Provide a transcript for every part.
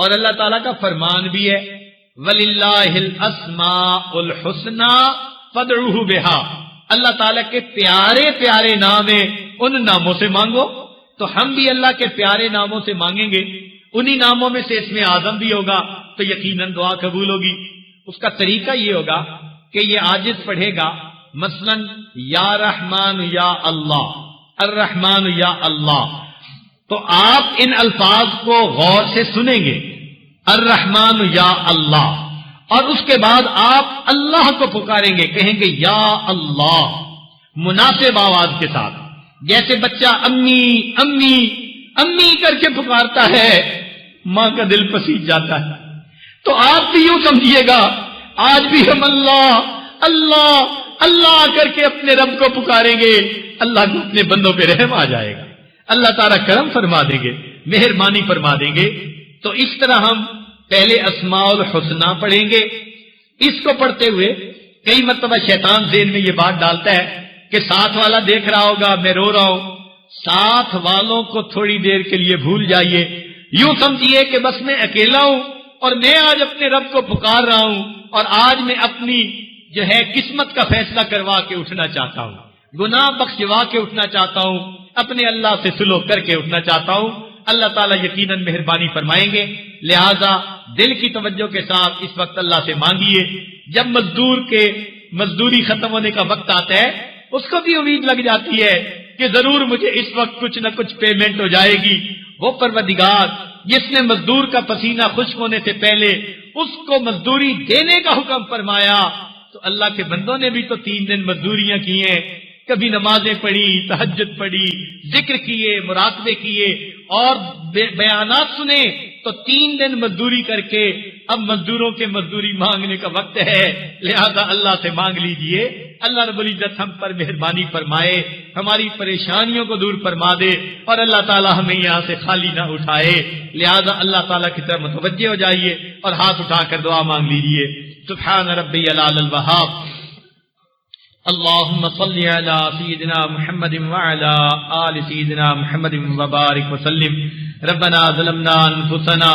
اور اللہ تعالیٰ کا فرمان بھی ہے وَلِلَّهِ الْأَسْمَاءُ الْحُسْنَى فَادْعُوهُ بِهَا، اللہ تعالیٰ کے پیارے پیارے نام ہیں، ان ناموں سے مانگو۔ تو ہم بھی اللہ کے پیارے ناموں سے مانگیں گے، انہی ناموں میں سے اسم اعظم بھی ہوگا تو یقیناً دعا قبول ہوگی۔ اس کا طریقہ یہ ہوگا کہ یہ عاجز پڑھے گا مثلا یا رحمان یا اللہ، الرحمن یا اللہ، تو آپ ان الفاظ کو غور سے سنیں گے، الرحمن یا اللہ، اور اس کے بعد آپ اللہ کو پکاریں گے، کہیں گے یا اللہ مناسب آواز کے ساتھ، جیسے بچہ امی امی امی کر کے پکارتا ہے، ماں کا دل پسیج جاتا ہے۔ تو آپ بھی یوں سمجھیے گا آج بھی ہم اللہ اللہ اللہ کر کے اپنے رب کو پکاریں گے، اللہ کو اپنے بندوں پہ رحم آ جائے گا، اللہ تعالیٰ کرم فرما دیں گے، مہربانی فرما دیں گے۔ تو اس طرح ہم پہلے اسماء الحسنہ پڑھیں گے۔ اس کو پڑھتے ہوئے کئی مرتبہ شیطان ذہن میں یہ بات ڈالتا ہے کہ ساتھ والا دیکھ رہا ہوگا میں رو رہا ہوں، ساتھ والوں کو تھوڑی دیر کے لیے بھول جائیے، یوں سمجھیے کہ بس میں اکیلا ہوں اور میں آج اپنے رب کو پکار رہا ہوں، اور آج میں اپنی جو ہے قسمت کا فیصلہ کروا کے اٹھنا چاہتا ہوں، گناہ بخشوا کے اٹھنا چاہتا ہوں، اپنے اللہ سے سلوک کر کے اٹھنا چاہتا ہوں۔ اللہ تعالیٰ یقیناً مہربانی فرمائیں گے، لہذا دل کی توجہ کے ساتھ اس وقت اللہ سے مانگیے۔ جب مزدور کے مزدوری ختم ہونے کا وقت آتا ہے، اس کو بھی امید لگ جاتی ہے کہ ضرور مجھے اس وقت کچھ نہ کچھ پیمنٹ ہو جائے گی۔ وہ پروردگار جس نے مزدور کا پسینہ خشک ہونے سے پہلے اس کو مزدوری دینے کا حکم فرمایا، تو اللہ کے بندوں نے بھی تو 3 دن مزدوریاں کی ہیں، کبھی نمازیں پڑھی، تہجد پڑھی، ذکر کیے، مراقبے کیے اور بیانات سنے، تو 3 دن مزدوری کر کے اب مزدوروں کے مزدوری مانگنے کا وقت ہے، لہذا اللہ سے مانگ لیجئے۔ اللہ رب العزت ہم پر مہربانی فرمائے، ہماری پریشانیوں کو دور فرما دے، اور اللہ تعالی ہمیں یہاں سے خالی نہ اٹھائے۔ لہذا اللہ تعالیٰ کی طرف متوجہ ہو جائیے اور ہاتھ اٹھا کر دعا مانگ لیجئے۔ سبحان ربی العلی الوہاب، اللهم صل على سيدنا محمد وعلى آل سيدنا محمد وبارك وسلم۔ ربنا ظلمنا أنفسنا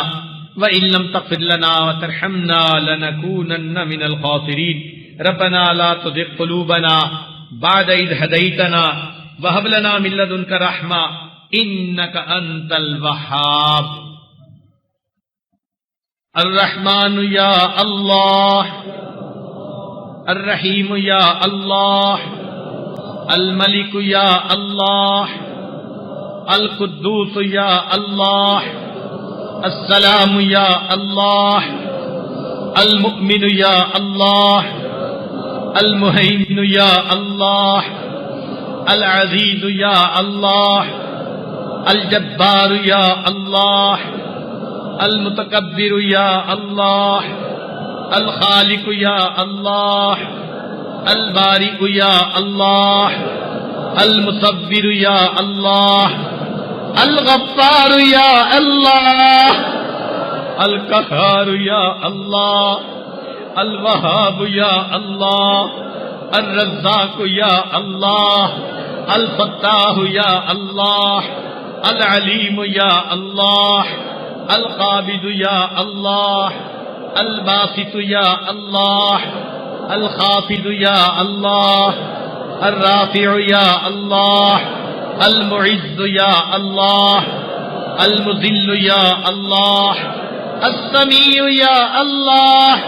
وإن لم تغفر لنا وترحمنا لنكونن من الخاسرين۔ ربنا لا تزغ قلوبنا بعد إذ هديتنا وهب لنا من لدنك رحمة إنك أنت الوهاب۔ الرحمن يا الله، الرحیم یا اللہ، الملک یا اللہ، القدوس یا اللہ، السلام یا اللہ، المؤمن یا اللہ، المہیمن یا اللہ، العزیز یا اللہ، الجبار یا اللہ، المتکبر یا اللہ، الخالق یا اللہ، البارئ یا اللہ، المصور یا اللہ، الغفار یا اللہ، القہار یا اللہ، الوہاب یا اللہ، الرزاق یا اللہ، الفتاح یا اللہ، العلیم یا اللہ، القابض یا اللہ، الباسط یا اللہ، الخافض یا اللہ، الرافع یا اللہ، المعز یا اللہ، المذل یا اللہ، السمیع یا اللہ،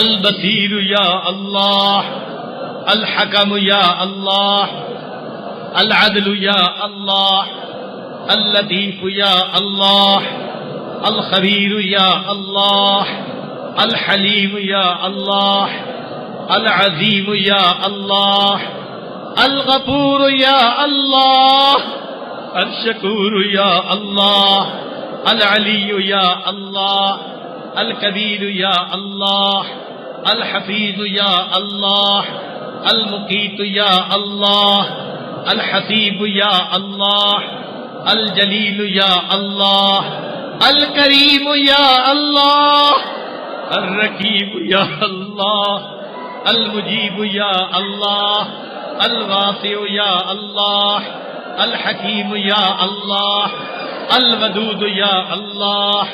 البصیر یا اللہ، الحکم یا اللہ، العدل یا اللہ، اللطیف یا اللہ، الخبیر یا اللہ، الحلیم یا اللہ، العظیم یا اللہ، الغفور یا اللہ، الشکور یا اللہ، العلی یا اللہ، الکبیر یا اللہ، الحفیظ یا اللہ، المقیت یا اللہ، الحسیب یا اللہ، الجلیل یا اللہ، الکریم یا اللہ، الرقیب یا اللہ، المجیب یا اللہ، الواسع یا اللہ، الحکیم یا اللہ، الودود یا اللہ،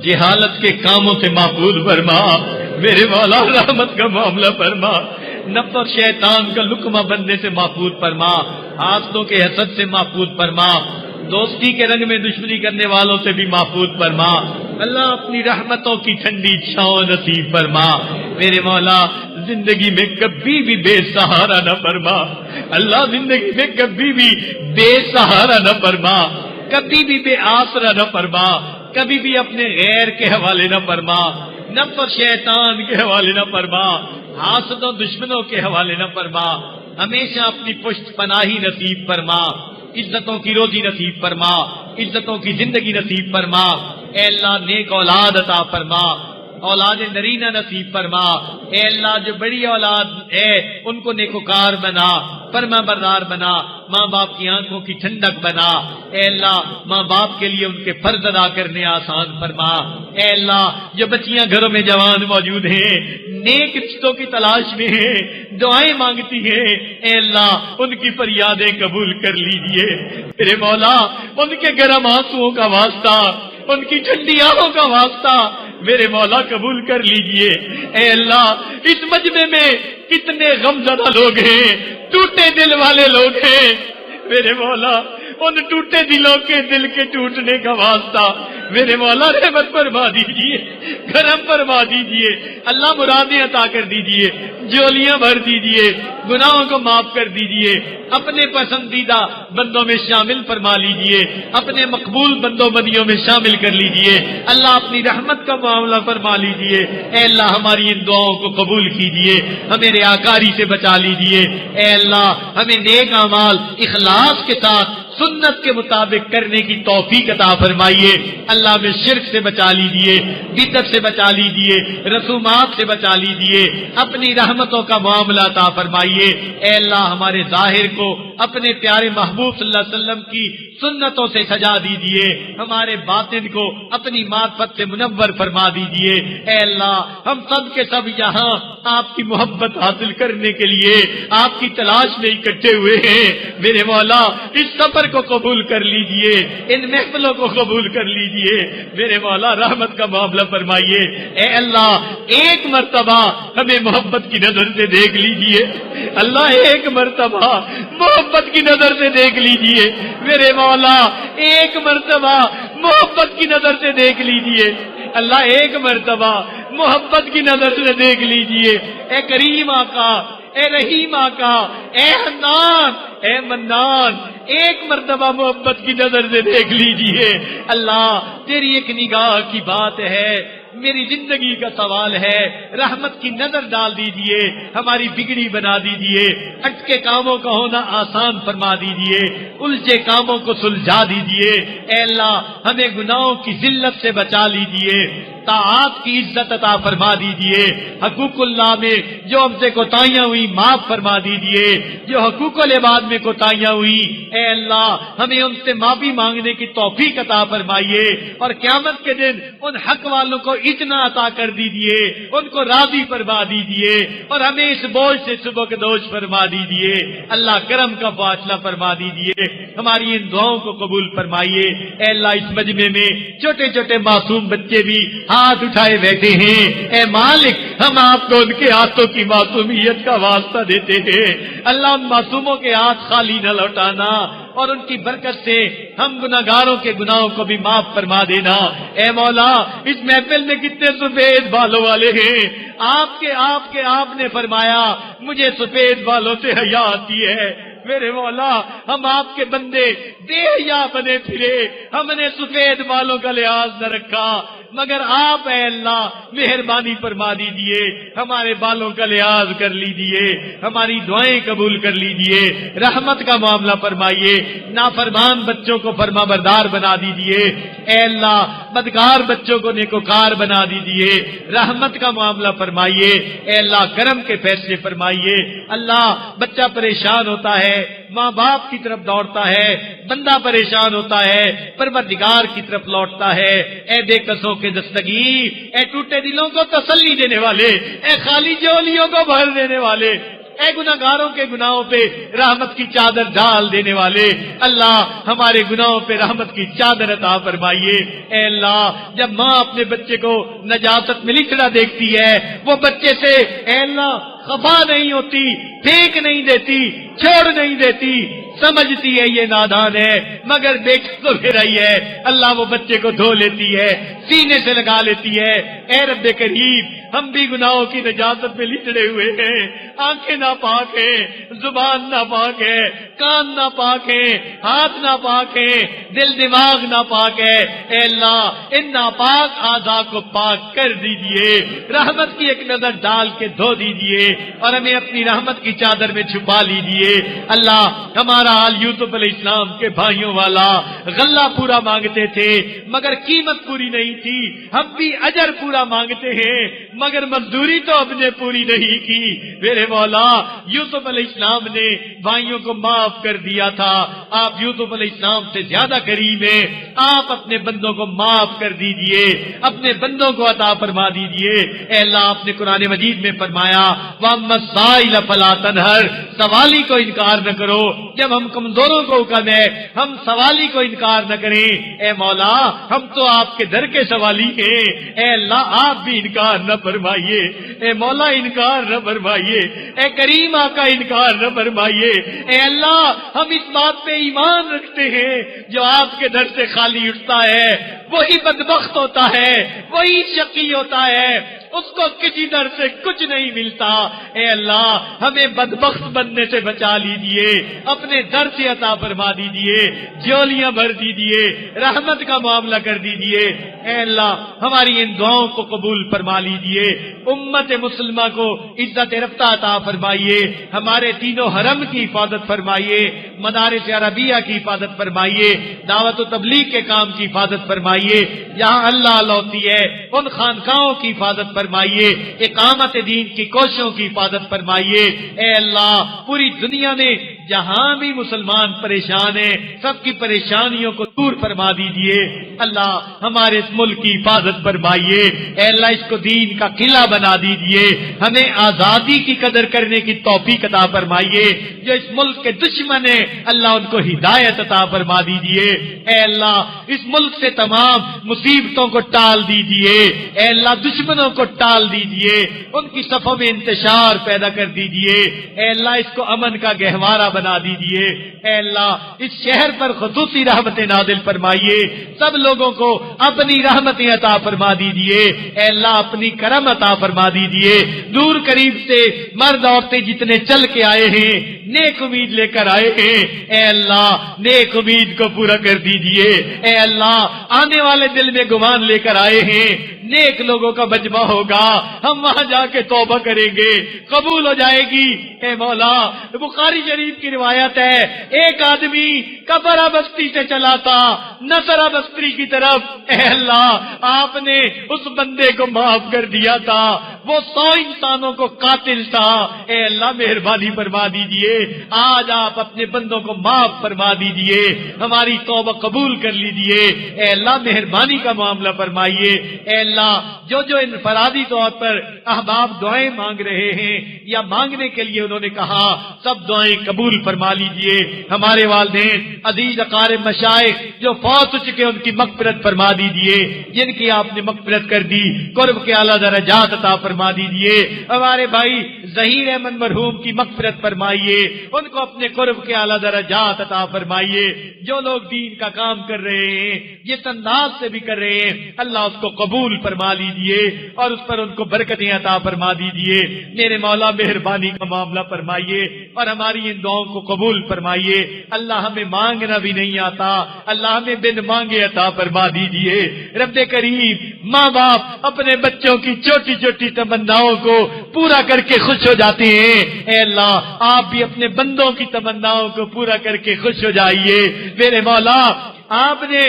جہالت کے کاموں سے محفوظ فرما میرے مولا، رحمت کا معاملہ فرما، نفس اور شیطان کا لقمہ بننے سے محفوظ فرما، حاسدوں کے حسد سے محفوظ فرما، دوستی کے رنگ میں دشمنی کرنے والوں سے بھی محفوظ فرما۔ اللہ اپنی رحمتوں کی ٹھنڈی چھاؤں نصیب فرما میرے مولا، زندگی میں کبھی بھی بے سہارا نہ فرما، اللہ زندگی میں کبھی بھی بے سہارا نہ فرما، کبھی بھی بے آسرا نہ فرما، کبھی بھی اپنے غیر کے حوالے نہ فرما، نفس اور شیطان کے حوالے نہ فرما، حاسدوں دشمنوں کے حوالے نہ فرما، ہمیشہ اپنی پشت پناہی نصیب فرما، عزتوں کی روزی نصیب فرما، عزتوں کی زندگی نصیب فرما، اے اللہ نیک اولاد عطا فرما، اولاد نرینہ نصیب فرما، اے اللہ جو بڑی اولاد ہے ان کو نیکوکار بنا، فرما بردار بنا، ماں باپ کی آنکھوں کی ٹھنڈک بنا، اے اللہ ماں باپ کے لیے ان کے فرض ادا کرنے آسان فرما، اے اللہ جو بچیاں گھروں میں جوان موجود ہیں نیک رشتوں کی تلاش میں ہیں، دعائیں مانگتی ہیں، اے اللہ ان کی فریادیں قبول کر لیجئے میرے مولا، ان کے گرم آنسوؤں کا واسطہ، ان کی ٹھنڈی آہوں کا واسطہ میرے مولا قبول کر لیجئے، اے اللہ اس مجمع میں کتنے غمزدہ لوگ ہیں، ٹوٹے دل والے لوگ ہیں میرے مولا، ان ٹوٹے دلوں کے دل کے ٹوٹنے کا واسطہ میرے مولا رحمت فرما دیجئے، کرم فرما دیجئے، اللہ مرادیں عطا کر دیجئے، جولیاں بھر دیجئے، گناہوں کو معاف کر دیجئے، اپنے پسندیدہ بندوں میں شامل فرما لیجئے، اپنے مقبول بندوں بدیوں میں شامل کر لیجئے، اللہ اپنی رحمت کا معاملہ فرما لیجئے، اے اللہ ہماری ان دعاؤں کو قبول کیجئے، ہمیں ریاکاری سے بچا لیجئے، اے اللہ ہمیں نیک اعمال اخلاص کے ساتھ سنت کے مطابق کرنے کی توفیق عطا فرمائیے، اللہ میں شرک سے بچا لیجئے، بدعت سے بچا لیجئے، رسومات سے بچا لیجئے، اپنی رحمتوں کا معاملہ عطا فرمائیے، اے اللہ ہمارے ظاہر کو اپنے پیارے محبوب صلی اللہ علیہ وسلم کی سنتوں سے سجا دیجئے، ہمارے باطن کو اپنی معرفت سے منور فرما دیجئے، اے اللہ ہم سب کے سب یہاں آپ کی محبت حاصل کرنے کے لیے آپ کی تلاش میں اکٹھے ہوئے ہیں میرے مولا، اس سفر کو قبول کر لیجئے، ان محفلوں کو قبول کر لیجئے میرے مولا، رحمت کا معاملہ فرمائیے، اے اللہ ایک مرتبہ ہمیں محبت کی نظر سے دیکھ لیجئے، اللہ ایک مرتبہ محبت کی نظر سے دیکھ لیجئے میرے مولا، ایک مرتبہ محبت کی نظر سے دیکھ لیجئے اللہ، ایک مرتبہ محبت کی نظر سے دیکھ لیجئے، اے کریم آقا، اے رحیم آقا، اے حنان، اے منان، ایک مرتبہ محبت کی نظر سے دیکھ لیجئے اللہ، تیری ایک نگاہ کی بات ہے، میری زندگی کا سوال ہے، رحمت کی نظر ڈال دیجئے، ہماری بگڑی بنا دیجئے، اٹکے کاموں کا ہونا آسان فرما دیجئے، الجھے کاموں کو سلجھا دیجئے، اے اللہ ہمیں گناہوں کی ذلت سے بچا لیجئے، طاعات کی عزت عطا فرما دیجئے، حقوق اللہ میں جو ہم سے کوتاہیاں ہوئی معاف فرما دیجئے، جو حقوق العباد میں کوتاہیاں ہوئی اے اللہ ہمیں ان سے معافی مانگنے کی توفیق عطا فرمائیے، اور قیامت کے دن ان حق والوں کو اتنا عطا کر دیجئے، ان کو راضی فرما دیجئے، اور ہمیں اس بوجھ سے سبکدوش فرما دیجئے، اللہ کرم کا فاصلہ فرما دیجئے، ہماری ان دعاؤں کو قبول فرمائیے، اے اللہ اس مجمع میں چھوٹے چھوٹے معصوم بچے بھی ہاتھ اٹھائے بیٹھے ہیں، اے مالک ہم آپ کو ان کے ہاتھوں کی معصومیت کا واسطہ دیتے ہیں، اللہ ان معصوموں کے ہاتھ خالی نہ لوٹانا، اور ان کی برکت سے ہم گناہگاروں کے گناہوں کو بھی معاف فرما دینا، اے مولا اس محفل میں کتنے سفید بالوں والے ہیں، آپ نے فرمایا مجھے سفید بالوں سے حیا آتی ہے، میرے مولا ہم آپ کے بندے بے حیا بنے پھرے، ہم نے سفید بالوں کا لحاظ نہ رکھا، مگر آپ اے اللہ مہربانی فرما دیجئے، ہمارے بالوں کا لحاظ کر لیجئے، ہماری دعائیں قبول کر لیجئے، رحمت کا معاملہ فرمائیے، نافرمان بچوں کو فرما بردار بنا دیجئے، اے اللہ بدکار بچوں کو نیکوکار بنا دیجئے، رحمت کا معاملہ فرمائیے، اے اللہ کرم کے فیصلے فرمائیے، اللہ بچہ پریشان ہوتا ہے ماں باپ کی طرف دوڑتا ہے، بندہ پریشان ہوتا ہے پروردگار کی طرف لوٹتا ہے، اے بے کسوں کے دستگیر، اے ٹوٹے دلوں کو تسلی دینے والے، اے خالی جولیوں کو بھر دینے والے، اے گناہگاروں کے گناہوں پہ رحمت کی چادر ڈال دینے والے اللہ ہمارے گناہوں پہ رحمت کی چادر عطا فرمائیے۔ اے اللہ جب ماں اپنے بچے کو نجاست میں لکھنا دیکھتی ہے وہ بچے سے اے اللہ خفا نہیں ہوتی، پھینک نہیں دیتی، چھوڑ نہیں دیتی، سمجھتی ہے یہ نادان ہے مگر بیٹا تو میرا ہی ہے، اللہ وہ بچے کو دھو لیتی ہے، سینے سے لگا لیتی ہے۔ اے رب کریم ہم بھی گناہوں کی نجاست میں لچڑے ہوئے ہیں، آنکھیں ناپاک ہیں، زبان ناپاک ہے، کان ناپاک ہے، ہاتھ ناپاک ہے، دل دماغ ناپاک ہے۔ اے اللہ ان ناپاک اعضاء کو پاک کر دیجئے، رحمت کی ایک نظر ڈال کے دھو دیجئے اور ہمیں اپنی رحمت کی چادر میں چھپا لیجئے۔ اللہ ہمارا حال یوسف علیہ السلام کے بھائیوں والا، غلہ پورا مانگتے تھے مگر قیمت پوری نہیں تھی، ہم بھی اجر پورا مانگتے ہیں مگر مزدوری تو ہم نے پوری نہیں کی۔ میرے مولا یوسف علیہ السلام نے بھائیوں کو معاف کر دیا تھا، آپ یوسف علیہ السلام سے زیادہ کریم ہیں، آپ اپنے بندوں کو معاف کر دیجئے، اپنے بندوں کو عطا فرما دیجئے۔ اے اللہ آپ نے قرآن مجید میں فرمایا وَأَمَّا السَّائِلَ فَلَا تَنْهَرْ، سوالی کو انکار نہ کرو۔ جب ہم کمزوروں کو حکم ہے ہم سوالی کو انکار نہ کریں۔ اے مولا ہم تو آپ کے در کے سوالی ہیں، اے اللہ آپ بھی انکار نہ فرمائیے، اے مولا انکار نہ فرمائیے، اے کریم آقا انکار نہ فرمائیے۔ اے اللہ ہم اس بات پہ ایمان رکھتے ہیں جو آپ کے در سے خالی اٹھتا ہے وہی بدبخت ہوتا ہے، وہی شقی ہوتا ہے، اس کو کسی در سے کچھ نہیں ملتا۔ اے اللہ ہمیں بدبخت بننے سے بچا لیجئے، اپنے در سے عطا فرما دیجئے، جولیاں بھر دیجئے، رحمت کا معاملہ کر دیجئے۔ اے اللہ ہماری ان دعاؤں کو قبول فرما لیجئے، امت مسلمہ کو عزت رفتہ عطا فرمائیے، ہمارے تینوں حرم کی حفاظت فرمائیے، مدارس عربیہ کی حفاظت فرمائیے، دعوت و تبلیغ کے کام کی حفاظت فرمائیے، جہاں اللہ ہوتی ہے ان خانقاہوں کی حفاظت فرمائیے، اقامت دین کی کوششوں کی حفاظت فرمائیے۔ اے اللہ پوری دنیا میں جہاں بھی مسلمان پریشان ہیں سب کی پریشانیوں کو دور فرما دیجئے۔ اللہ ہمارے اس ملک کی حفاظت فرمائیے، اے اللہ اس کو دین کا قلعہ بنا دیجئے، ہمیں آزادی کی قدر کرنے کی توفیق عطا فرمائیے۔ جو اس ملک کے دشمن ہیں اللہ ان کو ہدایت عطا فرما دیجئے۔ اے اللہ اس ملک سے تمام مصیبتوں کو ٹال دیجئے، اے اللہ دشمنوں کو ٹال دیجئے، ان کی صفوں میں انتشار پیدا کر دیجئے۔ اے اللہ اس کو امن کا گہوارہ بنا دیجئے۔ اے اللہ اس شہر پر خصوصی رحمتیں نازل فرمائیے، سب لوگوں کو اپنی رحمتیں عطا فرما دیجئے۔ اے اللہ اپنی کرم عطا فرما دیجئے، دور قریب سے مرد عورتیں جتنے چل کے آئے ہیں نیک امید لے کر آئے ہیں، اے اللہ نیک امید کو پورا کر دیجئے۔ اے اللہ آنے والے دل میں گمان لے کر آئے ہیں نیک لوگوں کا مجمع ہوگا، ہم وہاں جا کے توبہ کریں گے، قبول ہو جائے گی۔ اے مولا بخاری شریف کی روایت ہے ایک آدمی کبرا بستی سے چلا تھا نصرہ بستی کی طرف، اے اللہ آپ نے اس بندے کو معاف کر دیا تھا، وہ 100 انسانوں کو قاتل تھا۔ اے اللہ مہربانی فرما دیجئے، آج آپ اپنے بندوں کو معاف فرما دیجئے، ہماری توبہ قبول کر لیجئے۔ اے اللہ مہربانی کا معاملہ فرمائیے۔ اے اللہ جو انفرادی طور پر احباب دعائیں مانگ رہے ہیں یا مانگنے کے لیے انہوں نے کہا سب دعائیں قبول فرما لیجئے۔ ہمارے والدین عزیز اقارب مشائخ جو فوت ہو چکے ان کی مغفرت فرما دیجئے، جن کی آپ نے مغفرت کر دی قرب کے اعلیٰ درجات عطا فرما دیجئے۔ ہمارے بھائی ظہیر احمد مرحوم کی مغفرت فرمائیے، ان کو اپنے قرب کے اعلیٰ درجات عطا فرمائیے۔ جو لوگ دین کا کام کر رہے ہیں جس انداز سے بھی کر رہے ہیں اللہ اس کو قبول فرما لیجئے اور اس پر ان کو برکتیں عطا فرما دیجئے۔ میرے مولا مہربانی کا معاملہ فرمائیے اور ہماری ان دعاؤں کو قبول فرمائیے۔ اللہ ہمیں مانگنا بھی نہیں آتا، اللہ ہمیں بن مانگے عطا فرما دیجئے۔ رب کریم ماں باپ اپنے بچوں کی چھوٹی چھوٹی تمناؤں کو پورا کر کے خوش ہو جاتے ہیں، اے اللہ آپ بھی اپنے بندوں کی تمناؤں کو پورا کر کے خوش ہو جائیے۔ میرے مولا آپ نے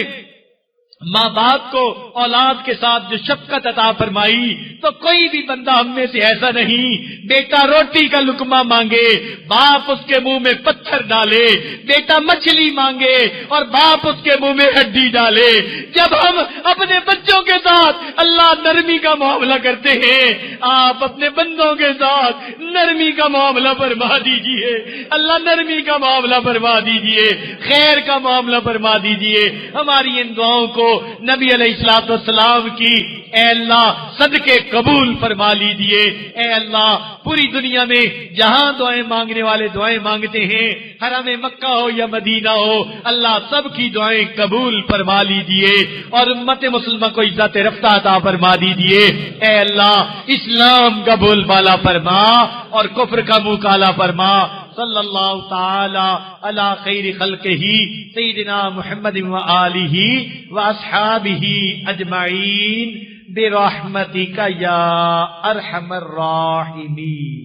ماں باپ کو اولاد کے ساتھ جو شفقت عطا فرمائی، تو کوئی بھی بندہ ہم میں سے ایسا نہیں بیٹا روٹی کا لقمہ مانگے باپ اس کے منہ میں پتھر ڈالے، بیٹا مچھلی مانگے اور باپ اس کے منہ میں ہڈی ڈالے۔ جب ہم اپنے بچوں کے ساتھ اللہ نرمی کا معاملہ کرتے ہیں، آپ اپنے بندوں کے ساتھ نرمی کا معاملہ فرما دیجئے، اللہ نرمی کا معاملہ فرما دیجئے، خیر کا معاملہ فرما دیجئے۔ ہماری ان دعاؤں کو نبی علیہ الصلوۃ والسلام کی اے اللہ صدقے قبول فرما لیجیے۔ اے اللہ پوری دنیا میں جہاں دعائیں مانگنے والے دعائیں مانگتے ہیں، حرم مکہ ہو یا مدینہ ہو، اللہ سب کی دعائیں قبول فرما لیجیے اور امت مسلمہ کو عزت رفتہ عطا فرما دیجیے۔ اے اللہ اسلام کا بول بالا فرما اور کفر کا منہ کالا فرما۔ صلی اللہ تعالی علی خیر خلقہ سیدنا محمد وآلہ واصحابہ اجمعین برحمتک یا ارحم الراحمین۔